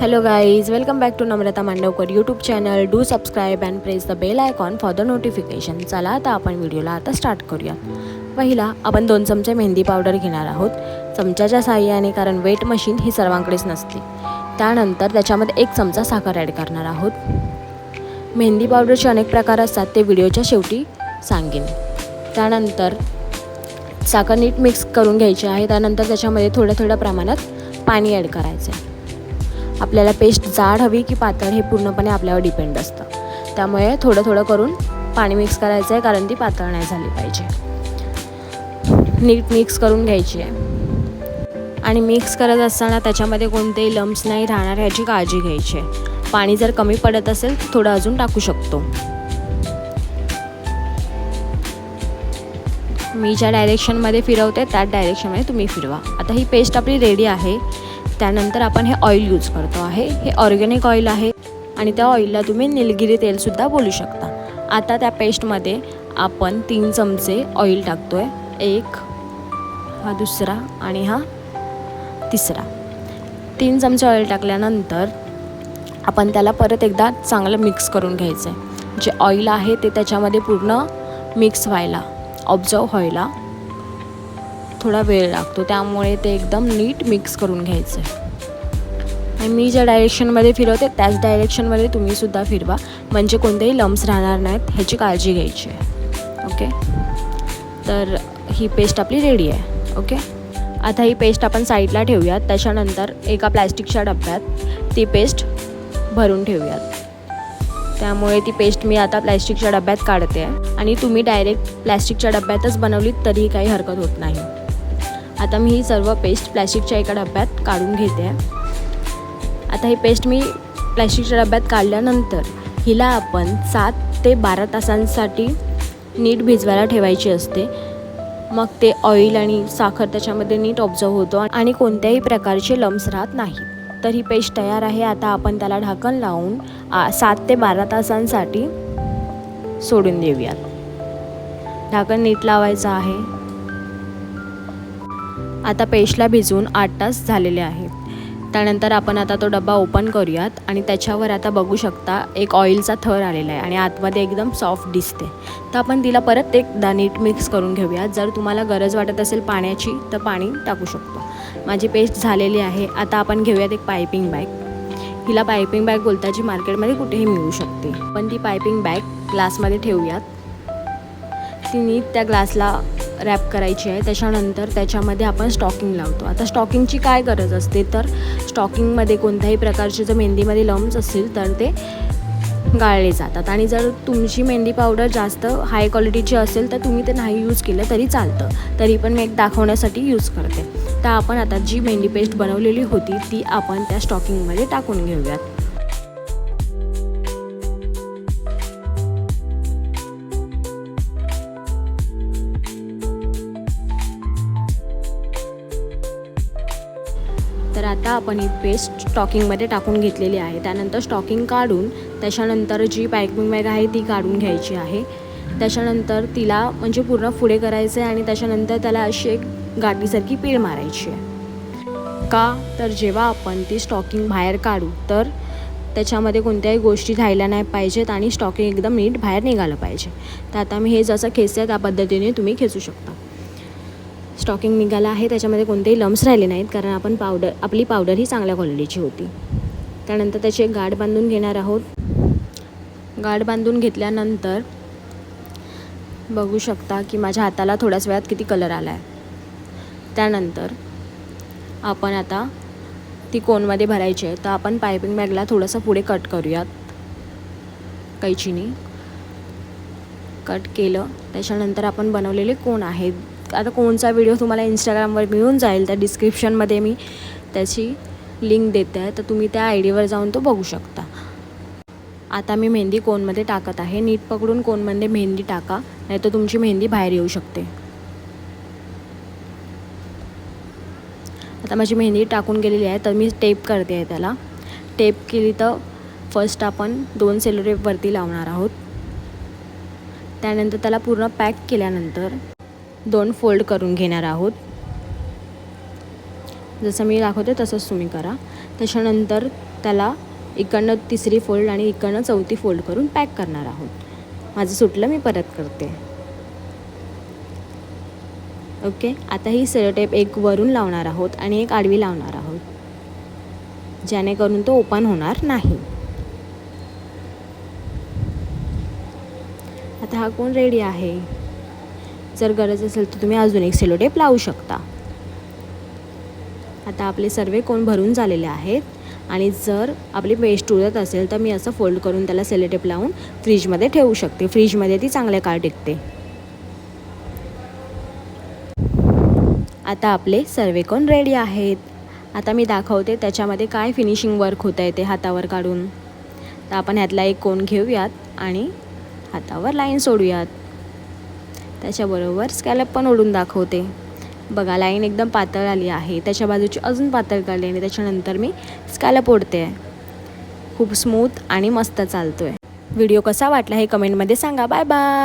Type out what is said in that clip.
Hello guys, welcome back to Namrata Mandavkar YouTube channel. Do subscribe and press the bell icon for the notification. चला आता आपण व्हिडिओला आता start करूया. पहिला आपण 2 चमचे मेहंदी पावडर घेणार आहोत चमच्याच्या साहाय्याने, कारण वेट मशीन ही सर्वांकडेच नसते. त्यानंतर त्याच्यामध्ये 1 चमचा साखर ॲड करणार आहोत. मेहंदी पावडरचे अनेक प्रकार असतात, ते व्हिडिओच्या शेवटी सांगेन. त्यानंतर साखर नीट मिक्स करून घ्यायची आहे. त्यानंतर त्याच्यामध्ये थोड्या प्रमाणात पाणी ॲड करायचं आहे. आपल्याला पेस्ट जाड हवी की पातळ हे पूर्णपणे आपल्यावर डिपेंड असतं. त्यामुळे थोडं करून पाणी मिक्स करायचं आहे, कारण ती पातळ नाही झाली पाहिजे. नीट मिक्स करून घ्यायची आहे आणि मिक्स करत असताना त्याच्यामध्ये कोणतेही लम्प्स नाही राहणार ह्याची काळजी घ्यायची आहे. पाणी जर कमी पडत असेल तर थोडं अजून टाकू शकतो. मी ज्या डायरेक्शनमध्ये फिरवते त्याच डायरेक्शनमध्ये तुम्ही फिरवा. आता ही पेस्ट आपली रेडी आहे. त्यानंतर आपण हे ऑइल यूज करतो आहे. हे ऑर्गॅनिक ऑइल आहे आणि त्या ऑइलला तुम्ही निलगिरी तेलसुद्धा बोलू शकता. आता त्या पेस्टमध्ये आपण 3 चमचे ऑइल टाकतो आहे. 1, हा दुसरा आणि हा तिसरा. 3 चमचे ऑइल टाकल्यानंतर आपण त्याला परत एकदा चांगलं मिक्स करून घ्यायचं आहे. जे ऑइल आहे ते त्याच्यामध्ये पूर्ण मिक्स व्हायला, ऑब्झर्व व्हायला थोडा वेळ लागतो. त्यामुळे ते एकदम नीट मिक्स करून घ्यायचं आहे. आणि मी ज्या डायरेक्शनमध्ये फिरवते त्याच डायरेक्शनमध्ये तुम्हीसुद्धा फिरवा, म्हणजे कोणतेही लम्प्स राहणार नाहीत ह्याची काळजी घ्यायची आहे. ओके, तर ही पेस्ट आपली रेडी आहे. ओके, आता ही पेस्ट आपण साईडला ठेवूयात. त्याच्यानंतर एका प्लॅस्टिकच्या डब्यात ती पेस्ट भरून ठेवूयात. त्यामुळे ती पेस्ट मी आता प्लॅस्टिकच्या डब्यात काढते आहे आणि तुम्ही डायरेक्ट प्लॅस्टिकच्या डब्यातच बनवलीत तरीही काही हरकत होत नाही. आता मी ही सर्व पेस्ट प्लॅस्टिकच्या एका डब्यात काढून घेते आहे. आता ही पेस्ट मी प्लॅस्टिकच्या डब्यात काढल्यानंतर हिला आपण 7 ते 12 तासांसाठी नीट भिजवायला ठेवायची असते. मग ते ऑइल आणि साखर त्याच्यामध्ये नीट ऑब्झर्व होतो आणि कोणत्याही प्रकारचे लम्प्स राहत नाही. तर ही पेस्ट तयार आहे. आता आपण त्याला ढाकण लावून 7 ते 12 तासांसाठी सोडून देऊयात. ढाकण नीट लावायचं आहे. आता पेस्टला भिजवून 8 तास झालेले आहेत. त्यानंतर आपण आता तो डबा ओपन करूयात आणि त्याच्यावर आता बघू शकता एक ऑइलचा थर आलेला आहे आणि आतमध्ये एकदम सॉफ्ट दिसते. तर आपण तिला परत एकदा नीट मिक्स करून घेऊयात. जर तुम्हाला गरज वाटत असेल पाण्याची तर पाणी टाकू शकतो. माझी पेस्ट झालेली आहे. आता आपण घेऊयात एक पायपिंग बॅग. हिला पायपिंग बॅग बोलतात, जी मार्केटमध्ये कुठेही मिळू शकते. पण ती पायपिंग बॅग ग्लासमध्ये ठेवूयात. ती नीट त्या ग्लासला रॅप करायची आहे. त्याच्यानंतर त्याच्यामध्ये आपण स्टॉकिंग लावतो. आता स्टॉकिंगची काय गरज असते, तर स्टॉकिंगमध्ये कोणत्याही प्रकारचे जर मेहंदीमध्ये लम्प्स असतील तर ते गाळले जातात. आणि जर तुमची मेहंदी पावडर जास्त हाय क्वालिटीची असेल तर तुम्ही ते नाही यूज केलं तरी चालतं. तरी पण मी एक दाखवण्यासाठी यूज करते. तर आपण आता जी मेहंदी पेस्ट बनवलेली होती ती आपण त्या स्टॉकिंगमध्ये टाकून घेऊयात. तर आता आपण ही पेस्ट स्टॉकिंगमध्ये टाकून घेतलेली आहे. त्यानंतर स्टॉकिंग काढून त्याच्यानंतर जी पायपिंग बॅग आहे ती काढून घ्यायची आहे. त्याच्यानंतर तिला म्हणजे पूर्ण पुढे करायचं आहे आणि त्याच्यानंतर त्याला अशी एक गाठीसारखी पीळ मारायची आहे. का तर जेव्हा आपण ती स्टॉकिंग बाहेर काढू तर त्याच्यामध्ये कोणत्याही गोष्टी राहिल्या नाही पाहिजेत आणि स्टॉकिंग एकदम नीट बाहेर निघालं पाहिजे. तर आता मी हे जसं खेचते त्या पद्धतीने तुम्ही खेचू शकता. स्टॉकिंग निघाला आहे. त्याच्यामध्ये कोणतेही लम्प्स राहिले नाहीत, कारण आपली पावडर ही चांगल्या क्वालिटीची होती. त्यानंतर त्याची एक गाठ बांधून घेणार आहोत. गाठ बांधून घेतल्यानंतर बघू शकता की माझ्या हाताला थोड्याच वेळात किती कलर आला आहे. त्यानंतर आपण आता ती कोनमध्ये भरायची आहे. तर आपण पायपिंग बॅगला थोडंसं पुढे कट करूयात. कैचीने कट केलं. त्याच्यानंतर आपण बनवलेले कोन आहेत. आता कोनचा व्हिडिओ तुम्हाला इंस्टाग्रामवर मिळून जाईल. त्या डिस्क्रिप्शनमध्ये मी त्याची लिंक देते आहे, तर तुम्ही त्या आयडीवर जाऊन तो बघू शकता. आता मी मेहंदी कोनमध्ये टाकत आहे. नीट पकडून कोनमध्ये मेहंदी टाका, नाही तर तुमची मेहंदी बाहेर येऊ शकते. आता माझी मेहंदी टाकून गेलेली आहे. तर मी टेप करते आहे. त्याला टेप केली तर फर्स्ट आपण 2 सेलो टेप वरती लावणार आहोत. त्यानंतर त्याला पूर्ण पॅक केल्यानंतर 2 फोल्ड करून घेणार आहोत. जसं मी दाखवते तसंच तुम्ही करा. त्याच्यानंतर त्याला इकडनं तिसरी फोल्ड आणि इकडनं चौथी फोल्ड करून पॅक करणार आहोत. माझं सुटलं, मी परत करते. ओके, आता ही सेलो टेप एक वरून लावणार आहोत आणि एक आडवी लावणार आहोत, जेणेकरून तो ओपन होणार नाही. आता हा कोण रेडी आहे. जर गरज असेल तर तुम्ही अजून एक सेलो टेप लावू शकता. आता आपले सर्व कोण भरून झालेले आहेत. आणि जर आपली पेस्ट उरत असेल तर मी असं फोल्ड करून त्याला सेलो टेप लावून फ्रीजमध्ये ठेवू शकते. फ्रीजमध्ये ती चांगल्या काळ टिकते. आता आपले सर्व कोण रेडी आहेत. आता मी दाखवते त्याच्यामध्ये काय फिनिशिंग वर्क होतं आहे ते हातावर काढून. तर आपण ह्यातला एक कोण घेऊयात आणि हातावर लाईन सोडूयात. त्याच्याबरोबर स्कॅलप पण ओढून दाखवते. बघा, लाईन एकदम पातळ आली आहे. त्याच्या बाजूची अजून पातळ काढली आणि त्याच्यानंतर मी स्कॅलप ओढते आहे. खूप स्मूथ आणि मस्त चालतो आहे. व्हिडिओ कसा वाटला हे कमेंटमध्ये सांगा. Bye bye.